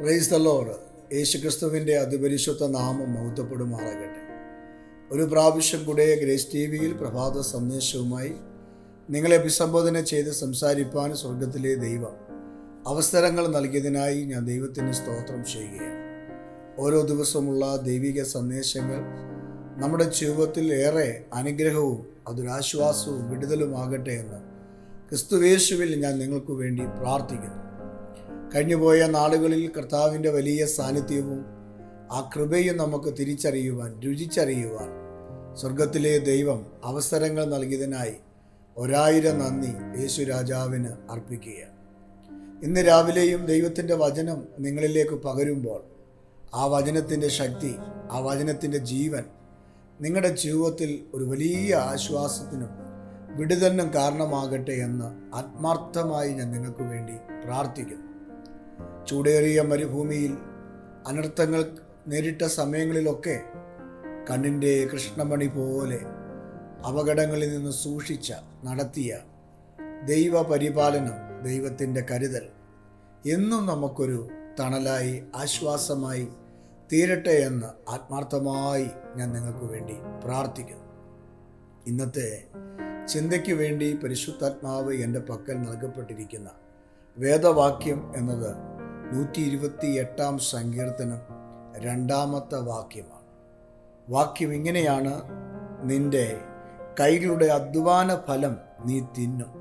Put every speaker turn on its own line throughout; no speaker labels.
Praise the Lord. യേശുക്രിസ്തുവിൻ്റെ അതിപരിശുദ്ധ നാമം മഹത്വപ്പെടുമാറാകട്ടെ. ഒരു പ്രാവശ്യം കൂടെ ഗ്രേസ് ടി വിയിൽ പ്രഭാത സന്ദേശവുമായി നിങ്ങളെ അഭിസംബോധന ചെയ്ത് സംസാരിപ്പാൻ സ്വർഗത്തിലെ ദൈവം അവസരങ്ങൾ നൽകിയതിനായി ഞാൻ ദൈവത്തിന് സ്തോത്രം ചെയ്യുകയാണ്. ഓരോ ദിവസമുള്ള ദൈവിക സന്ദേശങ്ങൾ നമ്മുടെ ജീവിതത്തിൽ ഏറെ അനുഗ്രഹവും അതൊരാശ്വാസവും വിടുതലുമാകട്ടെ എന്ന് ക്രിസ്തുയേശുവിൽ ഞാൻ നിങ്ങൾക്ക് വേണ്ടി പ്രാർത്ഥിക്കുന്നു. കഴിഞ്ഞുപോയ നാളുകളിൽ കർത്താവിൻ്റെ വലിയ സാന്നിധ്യവും ആ കൃപയും നമുക്ക് തിരിച്ചറിയുവാൻ, രുചിച്ചറിയുവാൻ സ്വർഗത്തിലെ ദൈവം അവസരങ്ങൾ നൽകിയതിനായി 1000 നന്ദി യേശു രാജാവിന് അർപ്പിക്കുകയാണ്. ഇന്ന് രാവിലെയും ദൈവത്തിൻ്റെ വചനം നിങ്ങളിലേക്ക് പകരുമ്പോൾ ആ വചനത്തിൻ്റെ ശക്തി, ആ വചനത്തിൻ്റെ ജീവൻ നിങ്ങളുടെ ജീവിതത്തിൽ ഒരു വലിയ ആശ്വാസത്തിനും വിടുതലിനും കാരണമാകട്ടെ എന്ന് ആത്മാർത്ഥമായി ഞാൻ നിങ്ങൾക്ക് വേണ്ടി പ്രാർത്ഥിക്കുന്നു. ചൂടേറിയ മരുഭൂമിയിൽ അനർത്ഥങ്ങൾ നേരിട്ട സമയങ്ങളിലൊക്കെ കണ്ണിൻ്റെ കൃഷ്ണമണി പോലെ അപകടങ്ങളിൽ നിന്ന് സൂക്ഷിച്ച നടത്തിയ ദൈവ പരിപാലനം, ദൈവത്തിൻ്റെ കരുതൽ എന്നും നമുക്കൊരു തണലായി ആശ്വാസമായി തീരട്ടെ എന്ന് ആത്മാർത്ഥമായി ഞാൻ നിങ്ങൾക്ക് വേണ്ടി പ്രാർത്ഥിക്കുന്നു. ഇന്നത്തെ ചിന്തയ്ക്ക് വേണ്ടി പരിശുദ്ധാത്മാവ് എൻ്റെ പക്കൽ നൽകപ്പെട്ടിരിക്കുന്ന വേദവാക്യം എന്നത് 128 സങ്കീർത്തനം 2 വാക്യമാണ്. വാക്യം ഇങ്ങനെയാണ്: നിന്റെ കൈകളുടെ അധ്വാന ഫലം നീ തിന്നും,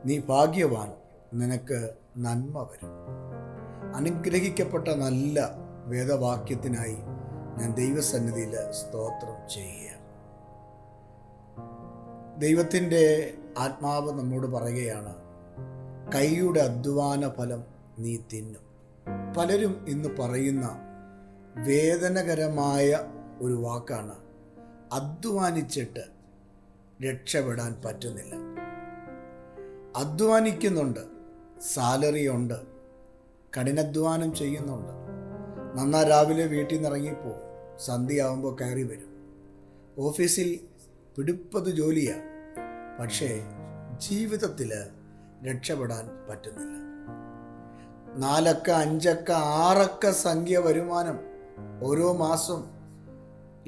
നീ ഭാഗ്യവാൻ, നിനക്ക് നന്മ വരും. അനുഗ്രഹിക്കപ്പെട്ട നല്ല വേദവാക്യത്തിനായി ഞാൻ ദൈവസന്നിധിയിൽ സ്തോത്രം ചെയ്യുകയാണ്. ദൈവത്തിൻ്റെ ആത്മാവ് നമ്മോട് പറയുകയാണ്, കൈയുടെ അധ്വാന ഫലം നീ തിന്നും. പലരും ഇന്ന് പറയുന്ന വേദനകരമായ ഒരു വാക്കാണ് അധ്വാനിച്ചിട്ട് രക്ഷപ്പെടാൻ പറ്റുന്നില്ല. അധ്വാനിക്കുന്നുണ്ട്, സാലറി ഉണ്ട്, കഠിനാധ്വാനം ചെയ്യുന്നുണ്ട്, നന്നാ രാവിലെ വീട്ടിൽ നിന്ന് ഇറങ്ങിപ്പോവും, സന്ധ്യയാവുമ്പോൾ കയറി വരും, ഓഫീസിൽ പിടിപ്പത് ജോലിയാണ്, പക്ഷേ ജീവിതത്തിൽ രക്ഷപ്പെടാൻ പറ്റുന്നില്ല. 4 അക്ക 5 അക്ക 6 അക്ക സംഖ്യ വരുമാനം ഓരോ മാസം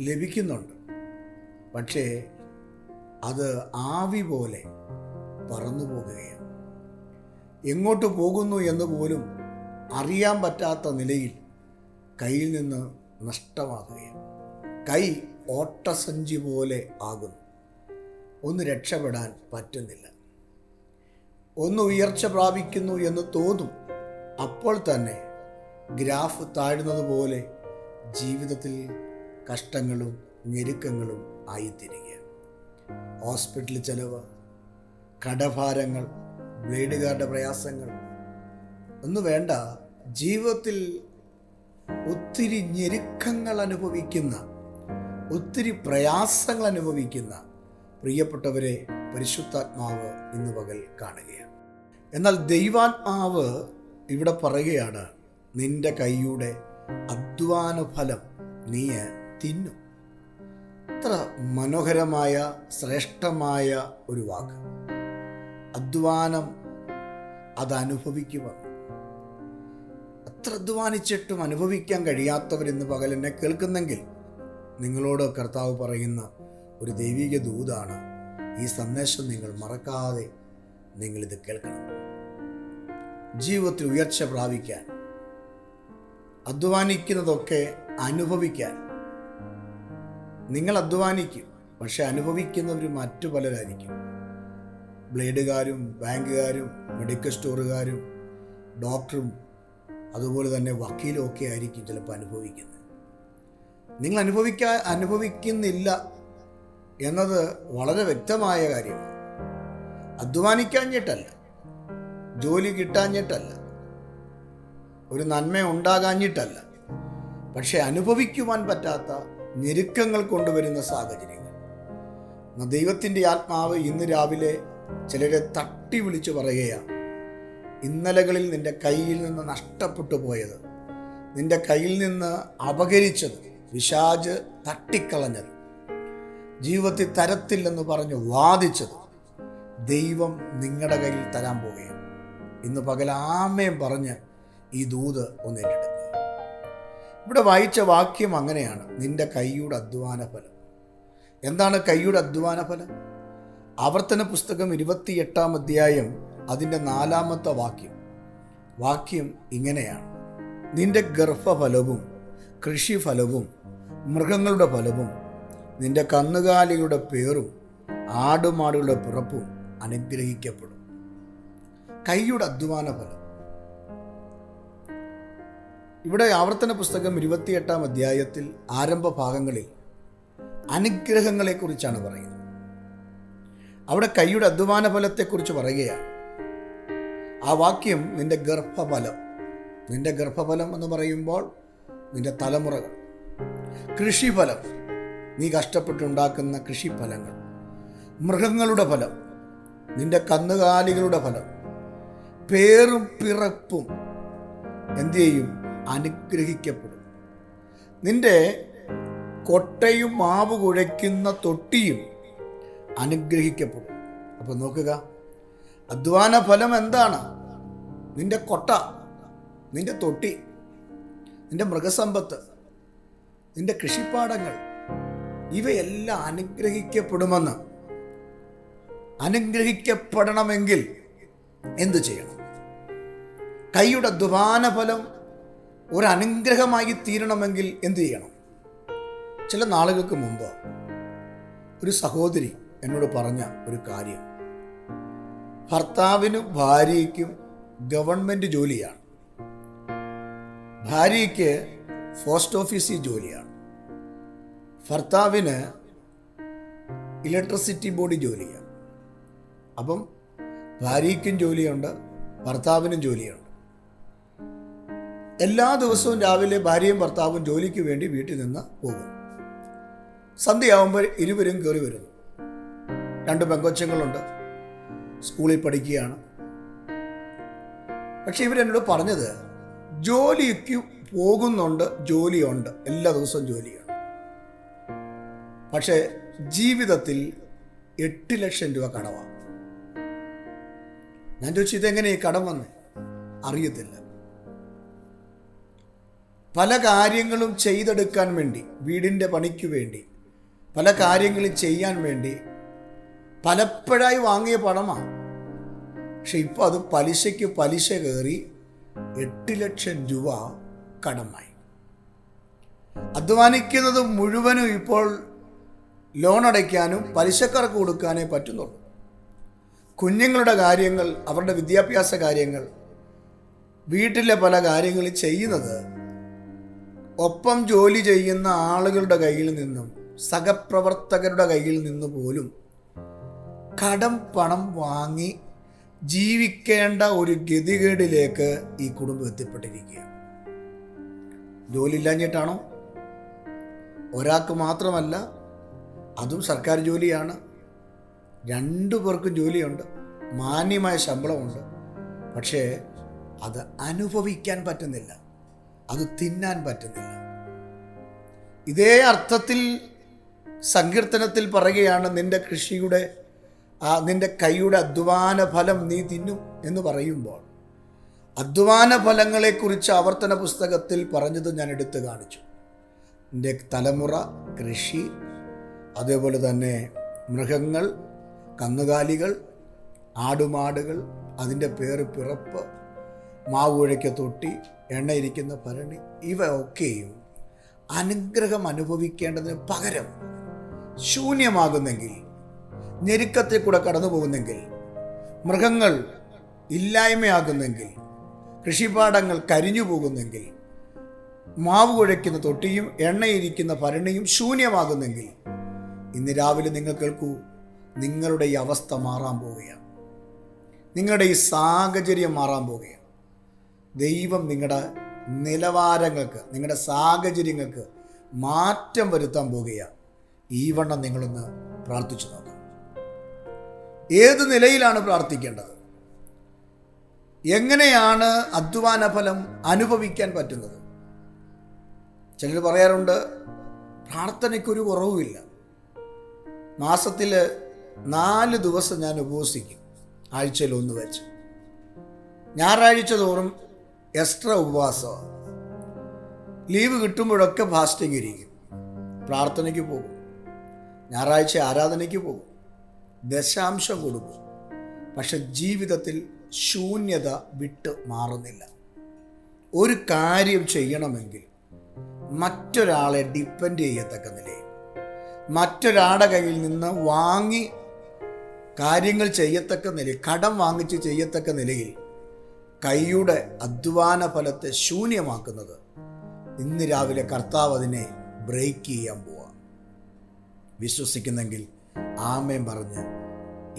ലഭിക്കുന്നുണ്ട്, പക്ഷേ അത് ആവി പോലെ പറന്നു പോകുകയാണ്. എങ്ങോട്ട് പോകുന്നു എന്ന് പോലും അറിയാൻ പറ്റാത്ത നിലയിൽ കയ്യിൽ നിന്ന് നഷ്ടമാകുകയാണ്. കൈ ഓട്ടസഞ്ചി പോലെ ആകുന്നു. ഒന്ന് രക്ഷപ്പെടാൻ പറ്റുന്നില്ല. ഒന്ന് ഉയർച്ച പ്രാപിക്കുന്നു എന്ന് തോന്നും, അപ്പോൾ തന്നെ ഗ്രാഫ് താഴുന്നത് പോലെ ജീവിതത്തിൽ കഷ്ടങ്ങളും ഞെരുക്കങ്ങളും ആയിത്തീരുകയാണ്. ഹോസ്പിറ്റൽ ചെലവ്, കടഭാരങ്ങൾ, ബ്ലേഡുകാരുടെ പ്രയാസങ്ങൾ ഒന്നും വേണ്ട. ജീവിതത്തിൽ ഒത്തിരി ഞെരുക്കങ്ങൾ അനുഭവിക്കുന്ന, ഒത്തിരി പ്രയാസങ്ങൾ അനുഭവിക്കുന്ന പ്രിയപ്പെട്ടവരെ പരിശുദ്ധാത്മാവ് ഇന്ന് പകൽ കാണുകയാണ്. എന്നാൽ ദൈവാത്മാവ് ഇവിടെ പറയുകയാണ്, നിന്റെ കൈയുടെ അധ്വാന ഫലം നീ തിന്നും. അത്ര മനോഹരമായ ശ്രേഷ്ഠമായ ഒരു വാക്ക്. അധ്വാനം അതനുഭവിക്കുക. അത്ര അധ്വാനിച്ചിട്ടും അനുഭവിക്കാൻ കഴിയാത്തവരിന്ന് പകൽ എന്നെ കേൾക്കുന്നെങ്കിൽ നിങ്ങളോട് കർത്താവ് പറയുന്ന ഒരു ദൈവിക ദൂതാണ്. ഈ സന്ദേശം നിങ്ങൾ മറക്കാതെ നിങ്ങളിത് കേൾക്കണം. ജീവിതത്തിൽ ഉയർച്ച പ്രാപിക്കാൻ, അധ്വാനിക്കുന്നതൊക്കെ അനുഭവിക്കാൻ. നിങ്ങൾ അധ്വാനിക്കും, പക്ഷെ അനുഭവിക്കുന്നവർ മറ്റു പലരായിരിക്കും. ബ്ലേഡുകാരും, ബാങ്കുകാരും, മെഡിക്കൽ സ്റ്റോറുകാരും, ഡോക്ടറും, അതുപോലെ തന്നെ വക്കീലും ഒക്കെ ആയിരിക്കും ചിലപ്പോൾ അനുഭവിക്കുന്നത്. നിങ്ങൾ അനുഭവിക്കുന്നില്ല എന്നത് വളരെ വ്യക്തമായ കാര്യമാണ്. അധ്വാനിക്കാഞ്ഞിട്ടല്ല, ജോലി കിട്ടാഞ്ഞിട്ടല്ല, ഒരു നന്മ ഉണ്ടാകാഞ്ഞിട്ടല്ല, പക്ഷെ അനുഭവിക്കുവാൻ പറ്റാത്ത ഞെരുക്കങ്ങൾ കൊണ്ടുവരുന്ന സാഹചര്യങ്ങൾ. ദൈവത്തിൻ്റെ ആത്മാവ് ഇന്ന് രാവിലെ ചിലരെ തട്ടി വിളിച്ചു പറയുകയാണ്, ഇന്നലകളിൽ നിന്റെ കയ്യിൽ നിന്ന് നഷ്ടപ്പെട്ടു പോയത്, നിന്റെ കയ്യിൽ നിന്ന് അപഹരിച്ചത്, പിശാച് തട്ടിക്കളഞ്ഞത്, ജീവിതത്തിൽ തരത്തില്ലെന്ന് പറഞ്ഞ് വാദിച്ചത് ദൈവം നിങ്ങളുടെ കയ്യിൽ തരാൻ പോവുകയാണ്. ഇന്ന് പകൽ ആമേൻ പറഞ്ഞ് ഈ ദൂത് ഒന്ന് ഏറ്റെടുക്കുക. ഇവിടെ വായിച്ച വാക്യം അങ്ങനെയാണ്, നിന്റെ കൈയുടെ അധ്വാന ഫലം. എന്താണ് കൈയുടെ അധ്വാന ഫലം? ആവർത്തന പുസ്തകം 28 അധ്യായം അതിൻ്റെ 4 വാക്യം ഇങ്ങനെയാണ്, നിന്റെ ഗർഭഫലവും കൃഷിഫലവും മൃഗങ്ങളുടെ ഫലവും നിന്റെ കന്നുകാലികളുടെ പേറും ആടുമാടുകളുടെ പിറപ്പും അനുഗ്രഹിക്കപ്പെടും. കൈയുടെ അധ്വാന ഫലം. ഇവിടെ ആവർത്തന പുസ്തകം 28 അധ്യായത്തിൽ ആരംഭ ഭാഗങ്ങളിൽ അനുഗ്രഹങ്ങളെക്കുറിച്ചാണ് പറയുന്നത്. അവിടെ കൈയുടെ അധ്വാന ഫലത്തെക്കുറിച്ച് പറയുകയാണ്. ആ വാക്യം നിന്റെ ഗർഭഫലം. നിന്റെ ഗർഭഫലം എന്ന് പറയുമ്പോൾ നിന്റെ തലമുറകൾ, കൃഷിഫലം, നീ കഷ്ടപ്പെട്ടുണ്ടാക്കുന്ന കൃഷിഫലങ്ങൾ, മൃഗങ്ങളുടെ ഫലം, നിന്റെ കന്നുകാലികളുടെ ഫലം, പേറും പിറപ്പും എന്തു ചെയ്യും? അനുഗ്രഹിക്കപ്പെടും. നിന്റെ കൊട്ടയും മാവ് കുഴയ്ക്കുന്ന തൊട്ടിയും അനുഗ്രഹിക്കപ്പെടും. അപ്പോൾ നോക്കുക, അധ്വാന ഫലം എന്താണ്? നിന്റെ കൊട്ട, നിന്റെ തൊട്ടി, നിന്റെ മൃഗസമ്പത്ത്, നിന്റെ കൃഷിപ്പാടങ്ങൾ, ഇവയെല്ലാം അനുഗ്രഹിക്കപ്പെടുമെന്ന്. അനുഗ്രഹിക്കപ്പെടണമെങ്കിൽ എന്തു ചെയ്യണം? കൈയുടെ അധ്വാന ഫലം ഒരു അനുഗ്രഹമായി തീരണമെങ്കിൽ എന്തു ചെയ്യണം? ചില നാളുകൾക്ക് മുമ്പ് ഒരു സഹോദരി എന്നോട് പറഞ്ഞ ഒരു കാര്യം, ഭർത്താവിനും ഭാര്യയ്ക്കും ഗവൺമെൻറ് ജോലിയാണ്. ഭാര്യയ്ക്ക് പോസ്റ്റ് ഓഫീസിൽ ജോലിയാണ്, ഭർത്താവിന് ഇലക്ട്രിസിറ്റി ബോർഡ് ജോലിയാണ്. അപ്പം ഭാര്യയ്ക്കും ജോലിയുണ്ട്, ഭർത്താവിനും ജോലിയുണ്ട്. എല്ലാ ദിവസവും രാവിലെ ഭാര്യയും ഭർത്താവും ജോലിക്ക് വേണ്ടി വീട്ടിൽ നിന്ന് പോകും. സന്ധ്യയാവുമ്പോൾ ഇരുവരും കയറി വരുന്നു. 2 പെങ്കൊച്ചുങ്ങളുണ്ട്, സ്കൂളിൽ പഠിക്കുകയാണ്. പക്ഷെ ഇവരെന്നോട് പറഞ്ഞത്, ജോലിക്ക് പോകുന്നുണ്ട്, ജോലിയുണ്ട്, എല്ലാ ദിവസവും ജോലിയുണ്ട്. പക്ഷേ ജീവിതത്തിൽ 8 ലക്ഷം രൂപ കടമാണ്. ഞാൻ ചോദിച്ചു, ഇതെങ്ങനെ ഈ കടം വന്നേ? അറിയത്തില്ല. പല കാര്യങ്ങളും ചെയ്തെടുക്കാൻ വേണ്ടി, വീടിൻ്റെ പണിക്ക് വേണ്ടി, പല കാര്യങ്ങളും ചെയ്യാൻ വേണ്ടി പലപ്പോഴായി വാങ്ങിയ പണമാണ്. പക്ഷെ ഇപ്പോൾ അത് പലിശയ്ക്ക് പലിശ കയറി 8 ലക്ഷം രൂപ കടമായി. അധ്വാനിക്കുന്നത് മുഴുവനും ഇപ്പോൾ ലോൺ അടയ്ക്കാനും പലിശക്കാർക്ക് കൊടുക്കാനേ പറ്റുന്നുള്ളൂ. കുഞ്ഞുങ്ങളുടെ കാര്യങ്ങൾ, അവരുടെ വിദ്യാഭ്യാസ കാര്യങ്ങൾ, വീട്ടിലെ പല കാര്യങ്ങൾ ചെയ്യുന്നത് ഒപ്പം ജോലി ചെയ്യുന്ന ആളുകളുടെ കയ്യിൽ നിന്നും, സഹപ്രവർത്തകരുടെ കയ്യിൽ നിന്ന് പോലും കടം പണം വാങ്ങി ജീവിക്കേണ്ട ഒരു ഗതികേടിലേക്ക് ഈ കുടുംബം എത്തിപ്പെട്ടിരിക്കുക. ജോലി ഇല്ലാഞ്ഞിട്ടാണോ? ഒരാൾക്ക് മാത്രമല്ല, അതും സർക്കാർ ജോലിയാണ്. 2 പേർക്കും ജോലിയുണ്ട്, മാന്യമായ ശമ്പളമുണ്ട്. പക്ഷേ അത് അനുഭവിക്കാൻ പറ്റുന്നില്ല, അത് തിന്നാൻ പറ്റുന്നില്ല. ഇതേ അർത്ഥത്തിൽ സങ്കീർത്തനത്തിൽ പറയുകയാണ്, നിന്റെ കൃഷിയുടെ നിന്റെ കൈയുടെ അധ്വാന ഫലം നീ തിന്നും എന്ന് പറയുമ്പോൾ, അധ്വാന ഫലങ്ങളെക്കുറിച്ച് ആവർത്തന പുസ്തകത്തിൽ പറഞ്ഞത് ഞാൻ എടുത്തു കാണിച്ചു. നിന്റെ തലമുറ, കൃഷി, അതേപോലെ തന്നെ മൃഗങ്ങൾ, കന്നുകാലികൾ, ആടുമാടുകൾ, അതിൻ്റെ പേര്, പിറപ്പ്, മാവ് കുഴയ്ക്ക തൊട്ടി, എണ്ണയിരിക്കുന്ന ഭരണി, ഇവ ഒക്കെയും അനുഗ്രഹം അനുഭവിക്കേണ്ടതിന് പകരം ശൂന്യമാകുന്നെങ്കിൽ, ഞെരുക്കത്തിൽ കൂടെ കടന്നു പോകുന്നെങ്കിൽ, മൃഗങ്ങൾ ഇല്ലായ്മയാകുന്നെങ്കിൽ, കൃഷിപ്പാടങ്ങൾ കരിഞ്ഞു പോകുന്നെങ്കിൽ, മാവ് കുഴയ്ക്കുന്ന തൊട്ടിയും എണ്ണയിരിക്കുന്ന ഭരണിയും ശൂന്യമാകുന്നെങ്കിൽ, ഇന്ന് രാവിലെ നിങ്ങൾ കേൾക്കൂ, നിങ്ങളുടെ ഈ അവസ്ഥ മാറാൻ പോവുകയാണ്. നിങ്ങളുടെ ഈ സാഹചര്യം മാറാൻ പോവുകയാണ്. ദൈവം നിങ്ങളുടെ നിലവാരങ്ങൾക്ക്, നിങ്ങളുടെ സാഹചര്യങ്ങൾക്ക് മാറ്റം വരുത്താൻ പോകുകയാണ്. ഈ വണ്ണം നിങ്ങളൊന്ന് പ്രാർത്ഥിച്ചു നോക്കാം. ഏത് നിലയിലാണ് പ്രാർത്ഥിക്കേണ്ടത്? എങ്ങനെയാണ് അധ്വാന ഫലം അനുഭവിക്കാൻ പറ്റുന്നത്? ചിലർ പറയാറുണ്ട്, പ്രാർത്ഥനയ്ക്കൊരു കുറവുമില്ല. മാസത്തിൽ 4 ദിവസം ഞാൻ ഉപവസിക്കും, ആഴ്ചയിൽ 1 വെച്ച്. ഞായറാഴ്ച തോറും എക്സ്ട്രാ ഉപവാസമാണ്. ലീവ് കിട്ടുമ്പോഴൊക്കെ ഫാസ്റ്റിംഗ് ഇരിക്കും, പ്രാർത്ഥനയ്ക്ക് പോകും, ഞായറാഴ്ച ആരാധനയ്ക്ക് പോകും, ദശാംശം കൊടുക്കും. പക്ഷെ ജീവിതത്തിൽ ശൂന്യത വിട്ട് മാറുന്നില്ല. ഒരു കാര്യം ചെയ്യണമെങ്കിൽ മറ്റൊരാളെ ഡിപ്പെൻഡ് ചെയ്യത്തക്ക നിലയിൽ, മറ്റൊരാളുടെ കയ്യിൽ നിന്ന് വാങ്ങി കാര്യങ്ങൾ ചെയ്യത്തക്ക നിലയിൽ, കടം വാങ്ങിച്ച് ചെയ്യത്തക്ക നിലയിൽ കൈയുടെ അധ്വാന ഫലത്തെ ശൂന്യമാക്കുന്നത് ഇന്ന് രാവിലെ കർത്താവ് അതിനെ ബ്രേക്ക് ചെയ്യാൻ പോവാ. വിശ്വസിക്കുന്നെങ്കിൽ ആമേൻ പറഞ്ഞ്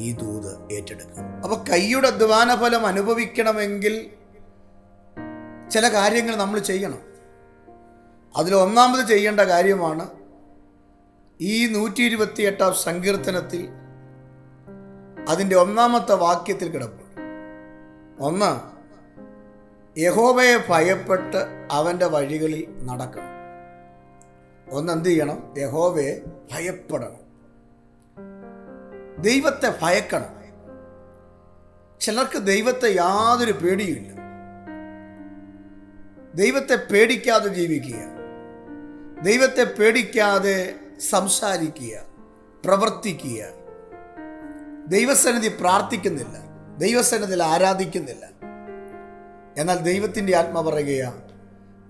ഈ ദൂത് ഏറ്റെടുക്കും. അപ്പൊ കൈയുടെ അധ്വാന ഫലം അനുഭവിക്കണമെങ്കിൽ ചില കാര്യങ്ങൾ നമ്മൾ ചെയ്യണം. അതിൽ ഒന്നാമത് ചെയ്യേണ്ട കാര്യമാണ് ഈ 128 സങ്കീർത്തനത്തിൽ അതിൻ്റെ 1-ാമത്തെ വാക്യത്തിൽ കിടപ്പുണ്ട്. ഒന്ന്, യഹോവയെ ഭയപ്പെട്ട് അവൻ്റെ വഴികളിൽ നടക്കണം. എന്ത് ചെയ്യണം? യഹോവയെ ഭയപ്പെടണം, ദൈവത്തെ ഭയക്കണം. ചിലർക്ക് ദൈവത്തെ യാതൊരു പേടിയുമില്ല. ദൈവത്തെ പേടിക്കാതെ ജീവിക്കുക, ദൈവത്തെ പേടിക്കാതെ സംസാരിക്കുക, പ്രവർത്തിക്കുക, ദൈവസന്നിധി പ്രാർത്ഥിക്കുന്നില്ല, ദൈവസന്നിധിയിൽ ആരാധിക്കുന്നില്ല. എന്നാൽ ദൈവത്തിൻ്റെ ആത്മ പറയുകയാണ്,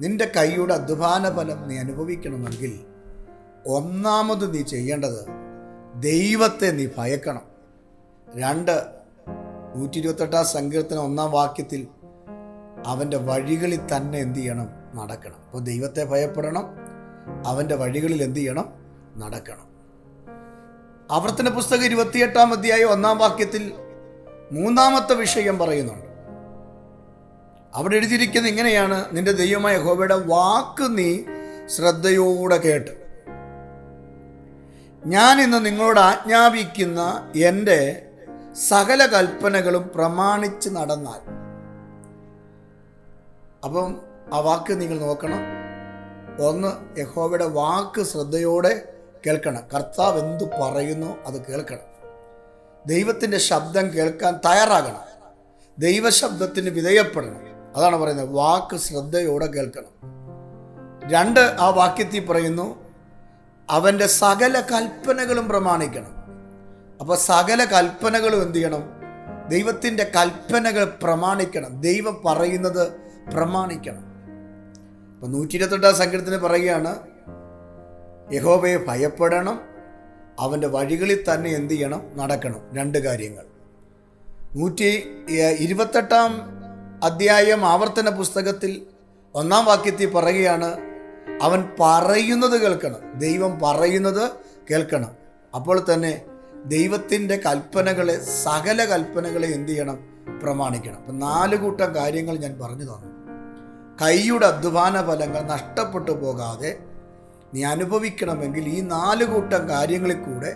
നിന്റെ കൈയുടെ അധ്വാന ഫലം നീ അനുഭവിക്കണമെങ്കിൽ ഒന്നാമത് നീ ചെയ്യേണ്ടത് ദൈവത്തെ നീ ഭയക്കണം. 128 സങ്കീർത്തനം 1-ാം വാക്യത്തിൽ അവൻ്റെ വഴികളിൽ തന്നെ എന്ത് ചെയ്യണം? നടക്കണം. അപ്പോൾ ദൈവത്തെ ഭയപ്പെടണം, അവൻ്റെ വഴികളിൽ എന്ത് ചെയ്യണം? നടക്കണം. ആവർത്തന പുസ്തകം 28-ാം അധ്യായം 1-ാം വാക്യത്തിൽ 3-ാമത്തെ വിഷയം പറയുന്നുണ്ട്. അവിടെ എഴുതിയിരിക്കുന്നത് ഇങ്ങനെയാണ്: നിന്റെ ദൈവമായ യഹോവയുടെ വാക്ക് നീ ശ്രദ്ധയോടെ കേട്ട് ഞാൻ ഇന്ന് നിങ്ങളോട് ആജ്ഞാപിക്കുന്ന എൻ്റെ സകല കൽപ്പനകളും പ്രമാണിച്ച് നടന്നാൽ. അപ്പം ആ വാക്ക് നിങ്ങൾ നോക്കണം. ഒന്ന്, യഹോവയുടെ വാക്ക് ശ്രദ്ധയോടെ കേൾക്കണം. കർത്താവ് എന്തു പറയുന്നു അത് കേൾക്കണം. ദൈവത്തിൻ്റെ ശബ്ദം കേൾക്കാൻ തയ്യാറാകണം. ദൈവശബ്ദത്തിന് വിധേയപ്പെടണം. അതാണ് പറയുന്നത്, വാക്ക് ശ്രദ്ധയോടെ കേൾക്കണം. 2, ആ വാക്യത്തിൽ പറയുന്നു അവൻ്റെ സകല കൽപ്പനകളും പ്രമാണിക്കണം. അപ്പോൾ സകല കൽപ്പനകളും എന്ത് ചെയ്യണം? ദൈവത്തിൻ്റെ കൽപ്പനകൾ പ്രമാണിക്കണം. ദൈവം പറയുന്നത് പ്രമാണിക്കണം. ഇപ്പം 128 സങ്കീർത്തനത്തിൽ പറയുകയാണ്, യഹോവയെ ഭയപ്പെടണം, അവൻ്റെ വഴികളിൽ തന്നെ എന്ത് ചെയ്യണം? നടക്കണം. 2 കാര്യങ്ങൾ. 128 അധ്യായം ആവർത്തന പുസ്തകത്തിൽ 1-ാം വാക്യത്തിൽ പറയുകയാണ്, അവൻ പറയുന്നത് കേൾക്കണം. ദൈവം പറയുന്നത് കേൾക്കണം. അപ്പോൾ തന്നെ ദൈവത്തിൻ്റെ കൽപ്പനകളെ, സകല കൽപ്പനകളെ എന്ത് ചെയ്യണം? പ്രമാണിക്കണം. അപ്പം 4 കൂട്ടം കാര്യങ്ങൾ ഞാൻ പറഞ്ഞു തന്നു. കൈയുടെ അധ്വാന ഫലങ്ങൾ നഷ്ടപ്പെട്ടു പോകാതെ നീ അനുഭവിക്കണമെങ്കിൽ ഈ 4 കൂട്ടം കാര്യങ്ങളിൽ കൂടെ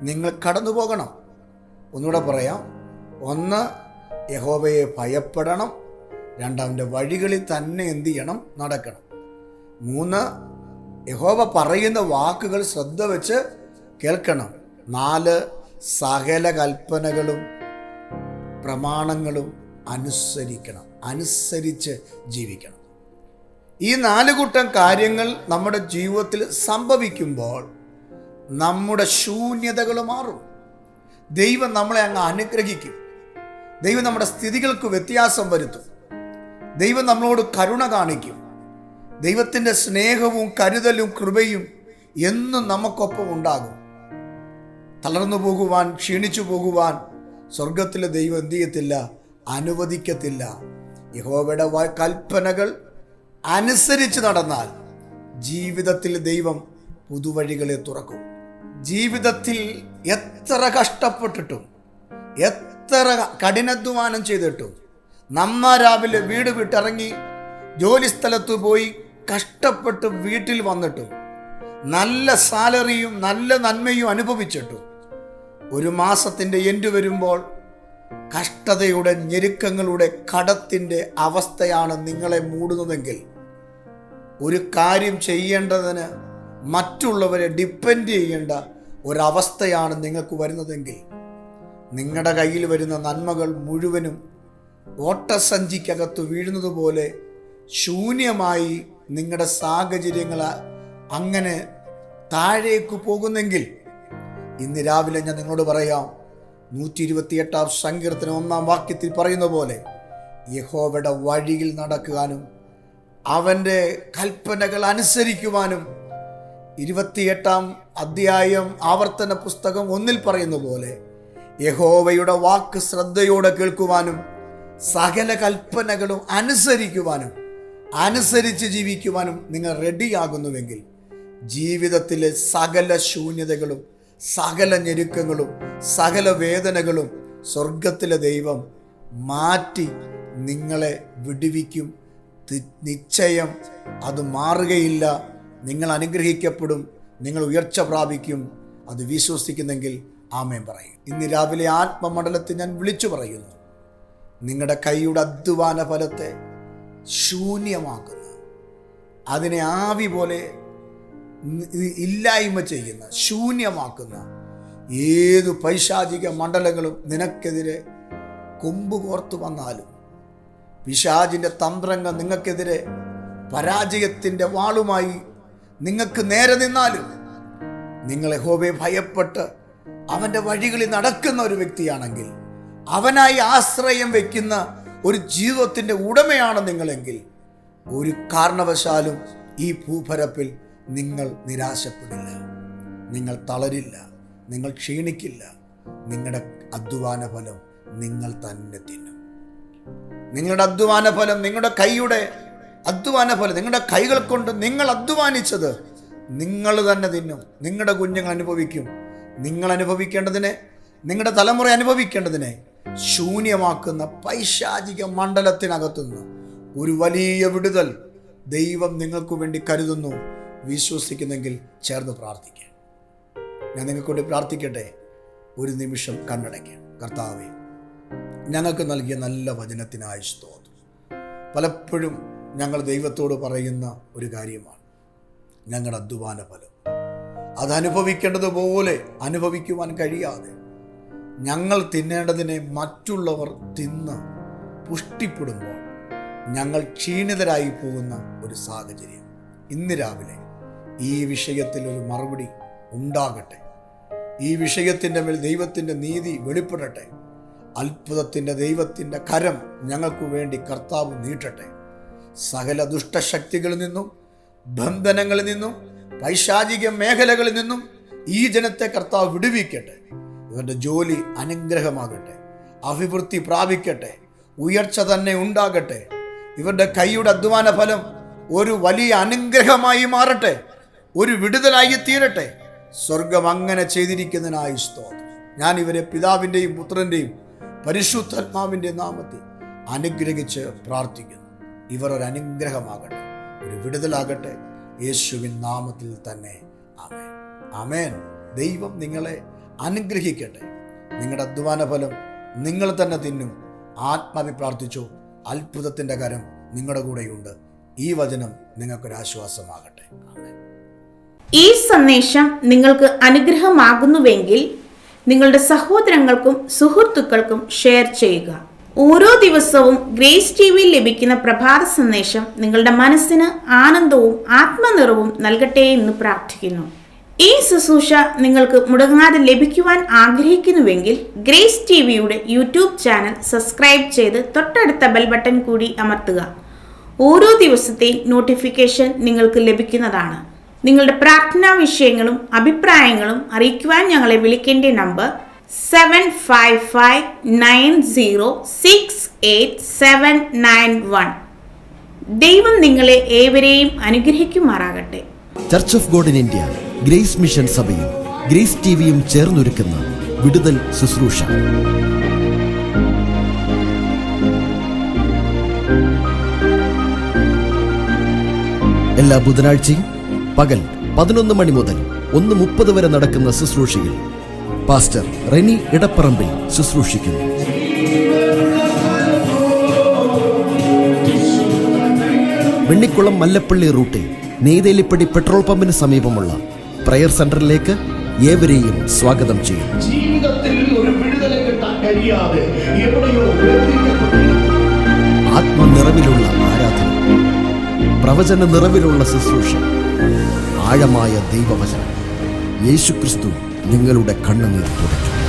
നിങ്ങൾ കടന്നു പോകണം. ഒന്നുകൂടെ പറയാം. 1, യഹോവയെ ഭയപ്പെടണം. 2, അവൻ്റെ വഴികളിൽ തന്നെ എന്ത് ചെയ്യണം? നടക്കണം. 3, യഹോവ പറയുന്ന വാക്കുകൾ ശ്രദ്ധ വെച്ച് കേൾക്കണം. 4, സകല കൽപ്പനകളും പ്രമാണങ്ങളും അനുസരിക്കണം, അനുസരിച്ച് ജീവിക്കണം. ഈ 4 കൂട്ടം കാര്യങ്ങൾ നമ്മുടെ ജീവിതത്തിൽ സംഭവിക്കുമ്പോൾ നമ്മുടെ ശൂന്യതകൾ മാറും. ദൈവം നമ്മളെ അങ്ങ് അനുഗ്രഹിക്കും. ദൈവം നമ്മുടെ സ്ഥിതികൾക്ക് വ്യത്യാസം വരുത്തും. ദൈവം നമ്മളോട് കരുണ കാണിക്കും. ദൈവത്തിൻ്റെ സ്നേഹവും കരുതലും കൃപയും എന്നും നമുക്കൊപ്പം ഉണ്ടാകും. തളർന്നു പോകുവാൻ, ക്ഷീണിച്ചു പോകുവാൻ സ്വർഗത്തിലെ ദൈവം എന്ത് ചെയ്യത്തില്ല? അനുവദിക്കത്തില്ല. യഹോവയുടെ കൽപ്പനകൾ അനുസരിച്ച് നടന്നാൽ ജീവിതത്തിൽ ദൈവം പുതുവഴികളെ തുറക്കും. ജീവിതത്തിൽ എത്ര കഷ്ടപ്പെട്ടിട്ടും എത്ര കഠിനാധ്വാനം ചെയ്തിട്ടും രാവിലെ വീട് വിട്ടിറങ്ങി ജോലി സ്ഥലത്ത് പോയി കഷ്ടപ്പെട്ട് വീട്ടിൽ വന്നിട്ടും നല്ല സാലറിയും നല്ല നന്മയും അനുഭവിച്ചിട്ടും ഒരു മാസത്തിൻ്റെ എൻഡ് വരുമ്പോൾ കഷ്ടതയുടെ, ഞെരുക്കങ്ങളുടെ, കടത്തിൻ്റെ അവസ്ഥയാണ് നിങ്ങളെ മൂടുന്നതെങ്കിൽ, ഒരു കാര്യം ചെയ്യേണ്ടതിന് മറ്റുള്ളവരെ ഡിപ്പെൻഡ് ചെയ്യേണ്ട ഒരവസ്ഥയാണ് നിങ്ങൾക്ക് വരുന്നതെങ്കിൽ, നിങ്ങളുടെ കയ്യിൽ വരുന്ന നന്മകൾ മുഴുവനും ഓട്ടസഞ്ചിക്കകത്ത് വീഴുന്നത് പോലെ ശൂന്യമായി നിങ്ങളുടെ സാഹചര്യങ്ങൾ അങ്ങനെ താഴേക്ക് പോകുന്നെങ്കിൽ ഇന്ന് രാവിലെ ഞാൻ നിങ്ങളോട് പറയാം, 128 സങ്കീർത്തനം 1 വാക്യത്തിൽ പറയുന്ന പോലെ യഹോവയുടെ വഴിയിൽ നടക്കുവാനും അവൻ്റെ കൽപ്പനകൾ അനുസരിക്കുവാനും 28 അധ്യായം ആവർത്തന പുസ്തകം 1 പറയുന്ന പോലെ യഹോവയുടെ വാക്ക് ശ്രദ്ധയോടെ കേൾക്കുവാനും സകല കൽപ്പനകളും അനുസരിക്കുവാനും അനുസരിച്ച് ജീവിക്കുവാനും നിങ്ങൾ റെഡിയാകുന്നുവെങ്കിൽ ജീവിതത്തിലെ സകല ശൂന്യതകളും സകല ഞെരുക്കങ്ങളും സകല വേദനകളും സ്വർഗത്തിലെ ദൈവം മാറ്റി നിങ്ങളെ വിടുവിക്കും. നിശ്ചയം അത് മാറുകയില്ല. നിങ്ങൾ അനുഗ്രഹിക്കപ്പെടും, നിങ്ങൾ ഉയർച്ച പ്രാപിക്കും. അത് വിശ്വസിക്കുന്നെങ്കിൽ ആമേൻ പറയും. ഇന്ന് രാവിലെ ആത്മമണ്ഡലത്തിൽ ഞാൻ വിളിച്ചു പറയുന്നു, നിങ്ങളുടെ കൈയുടെ അധ്വാന ഫലത്തെ ശൂന്യമാക്കുന്ന, അതിനെ ആവി പോലെ ഇല്ലായ്മ ചെയ്യുന്ന, ശൂന്യമാക്കുന്ന ഏതു പൈശാചിക മണ്ഡലങ്ങളും നിനക്കെതിരെ കൊമ്പ് കോർത്തു വന്നാലും, പിശാചിൻ്റെ തന്ത്രങ്ങൾ നിങ്ങൾക്കെതിരെ പരാജയത്തിൻ്റെ വാളുമായി നിങ്ങൾക്ക് നേരെ നിന്നാലും, നിങ്ങൾ യഹോവയെ ഭയപ്പെട്ട് അവൻ്റെ വഴികളിൽ നടക്കുന്ന ഒരു വ്യക്തിയാണെങ്കിൽ, അവനായി ആശ്രയം വയ്ക്കുന്ന ഒരു ജീവിതത്തിൻ്റെ ഉടമയാണ് നിങ്ങളെങ്കിൽ, ഒരു കാരണവശാലും ഈ ഭൂപരപ്പിൽ നിങ്ങൾ നിരാശപ്പെടില്ല, നിങ്ങൾ തളരില്ല, നിങ്ങൾ ക്ഷീണിക്കില്ല. നിങ്ങളുടെ അധ്വാന ഫലം നിങ്ങൾ തന്നെ തിന്നും. നിങ്ങളുടെ അധ്വാന ഫലം, നിങ്ങളുടെ കൈയുടെ അധ്വാന ഫലം, നിങ്ങളുടെ കൈകൾ കൊണ്ട് നിങ്ങൾ അധ്വാനിച്ചത് നിങ്ങൾ തന്നെ തിന്നും. നിങ്ങളുടെ കുഞ്ഞുങ്ങൾ അനുഭവിക്കും. നിങ്ങൾ അനുഭവിക്കേണ്ടതിനെ, നിങ്ങളുടെ തലമുറ അനുഭവിക്കേണ്ടതിനെ ശൂന്യമാക്കുന്ന പൈശാചിക മണ്ഡലത്തിനകത്തുനിന്ന് ഒരു വലിയ വിടുതൽ ദൈവം നിങ്ങൾക്ക് വേണ്ടി കരുതുന്നു. വിശ്വസിക്കുന്നെങ്കിൽ ചേർന്ന് പ്രാർത്ഥിക്കാം. ഞാൻ നിങ്ങൾക്ക് വേണ്ടി പ്രാർത്ഥിക്കട്ടെ. ഒരു നിമിഷം കണ്ണടയ്ക്കാം. കർത്താവേ, ഞങ്ങൾക്ക് നൽകിയ നല്ല വചനത്തിനായി സ്തോത്രം. പലപ്പോഴും ഞങ്ങൾ ദൈവത്തോട് പറയുന്ന ഒരു കാര്യമാണ്, ഞങ്ങളുടെ അധ്വാന ഫലം അതനുഭവിക്കേണ്ടതുപോലെ അനുഭവിക്കുവാൻ കഴിയാതെ ഞങ്ങൾ തിന്നേണ്ടതിനെ മറ്റുള്ളവർ തിന്ന് പുഷ്ടിപ്പെടുമ്പോൾ ഞങ്ങൾ ക്ഷീണിതരായി പോകുന്ന ഒരു സാഹചര്യം. ഇന്ന് രാവിലെ ഈ വിഷയത്തിൽ ഒരു മറുപടി ഉണ്ടാകട്ടെ. ഈ വിഷയത്തിൻ്റെ മേൽ ദൈവത്തിൻ്റെ നീതി വെളിപ്പെടട്ടെ. അത്ഭുതത്തിൻ്റെ ദൈവത്തിൻ്റെ കരം ഞങ്ങൾക്ക് വേണ്ടി കർത്താവ് നീട്ടട്ടെ. സകല ദുഷ്ടശക്തികളിൽ നിന്നും, ബന്ധനങ്ങളിൽ നിന്നും, പൈശാചിക മേഖലകളിൽ നിന്നും ഈ ജനത്തെ കർത്താവ് വിടുവിക്കട്ടെ. ഇവരുടെ ജോലി അനുഗ്രഹമാകട്ടെ, അഭിവൃദ്ധി പ്രാപിക്കട്ടെ, ഉയർച്ച തന്നെ ഉണ്ടാകട്ടെ. ഇവരുടെ കൈയുടെ അധ്വാന ഫലം ഒരു വലിയ അനുഗ്രഹമായി മാറട്ടെ, ഒരു വിടുതലായി തീരട്ടെ. സ്വർഗം അങ്ങനെ ചെയ്തിരിക്കുന്നതിനായി സ്തോത്രം. ഞാൻ ഇവരെ പിതാവിൻ്റെയും പുത്രൻ്റെയും പരിശുദ്ധാത്മാവിൻ്റെ നാമത്തിൽ അനുഗ്രഹിച്ച് പ്രാർത്ഥിക്കുന്നു. ഇവർ ഒരു അനുഗ്രഹമാകട്ടെ, ഒരു വിടുതലാകട്ടെ, യേശുവിൻ നാമത്തിൽ തന്നെ. ആമേൻ, ആമേൻ. ദൈവം നിങ്ങളെ അനുഗ്രഹിക്കട്ടെ. നിങ്ങളുടെ അധ്വാന ഫലം നിങ്ങൾ തന്നെ തിന്നും. ആത്മാവി പ്രാർത്ഥിച്ചു. അത്ഭുതത്തിൻ്റെ കരം നിങ്ങളുടെ കൂടെയുണ്ട്. ഈ വചനം നിങ്ങൾക്കൊരാശ്വാസമാകട്ടെ. ആമേൻ.
ഈ സന്ദേശം നിങ്ങൾക്ക് അനുഗ്രഹമാകുന്നുവെങ്കിൽ നിങ്ങളുടെ സഹോദരങ്ങൾക്കും സുഹൃത്തുക്കൾക്കും ഷെയർ ചെയ്യുക. ഓരോ ദിവസവും ഗ്രേസ് ടിവിയിൽ ലഭിക്കുന്ന പ്രഭാത സന്ദേശം നിങ്ങളുടെ മനസ്സിന് ആനന്ദവും ആത്മനിറവും നൽകട്ടെ എന്ന് പ്രാർത്ഥിക്കുന്നു. ഈ ശുശ്രൂഷ നിങ്ങൾക്ക് മുടങ്ങാതെ ലഭിക്കുവാൻ ആഗ്രഹിക്കുന്നുവെങ്കിൽ ഗ്രേസ് ടിവിയുടെ യൂട്യൂബ് ചാനൽ സബ്സ്ക്രൈബ് ചെയ്ത് തൊട്ടടുത്ത ബെൽ ബട്ടൺ കൂടി അമർത്തുക. ഓരോ ദിവസത്തെയും നോട്ടിഫിക്കേഷൻ നിങ്ങൾക്ക് ലഭിക്കുന്നതാണ്. നിങ്ങളുടെ പ്രാർത്ഥനാ വിഷയങ്ങളും അഭിപ്രായങ്ങളും അറിയിക്കുവാൻ ഞങ്ങളെ വിളിക്കേണ്ട നമ്പർ 7559068791. ദൈവം നിങ്ങളെ ഏവരെയും അനുഗ്രഹിക്കുമാറാകട്ടെ.
Church of God in India, grace mission സഭയും ഗ്രേസ് ടിവിയും ചേർന്നൊരുക്കുന്ന വിടുതൽ ശുശ്രൂഷ. എല്ലാ ബുധനാഴ്ചയും പകൽ 11 മണി മുതൽ 1:30 വരെ നടക്കുന്ന ശുശ്രൂഷയിൽ പാസ്റ്റർ റെനി ഇടപ്പറമ്പിൽ ശുശ്രൂഷിക്കുന്നു. വെണ്ണിക്കുളം മല്ലപ്പള്ളി റൂട്ടിൽ നെയ്തേലിപ്പടി പെട്രോൾ പമ്പിന് സമീപമുള്ള പ്രയർ സെന്ററിലേക്ക് ഏവരെയും സ്വാഗതം ചെയ്യും.
ജീവിതത്തിൽ ഒരു വിടുതല കിട്ടാൻ കഴിയാതെ എവിടെയോ
ആത്മനിറവിലുള്ള ആരാധന, പ്രവചന നിറവിലുള്ള ശുശ്രൂഷ, ആഴമായ ദൈവവചനം. യേശുക്രിസ്തു നിങ്ങളുടെ കണ്ണുനീർ തുടയ്ക്കും.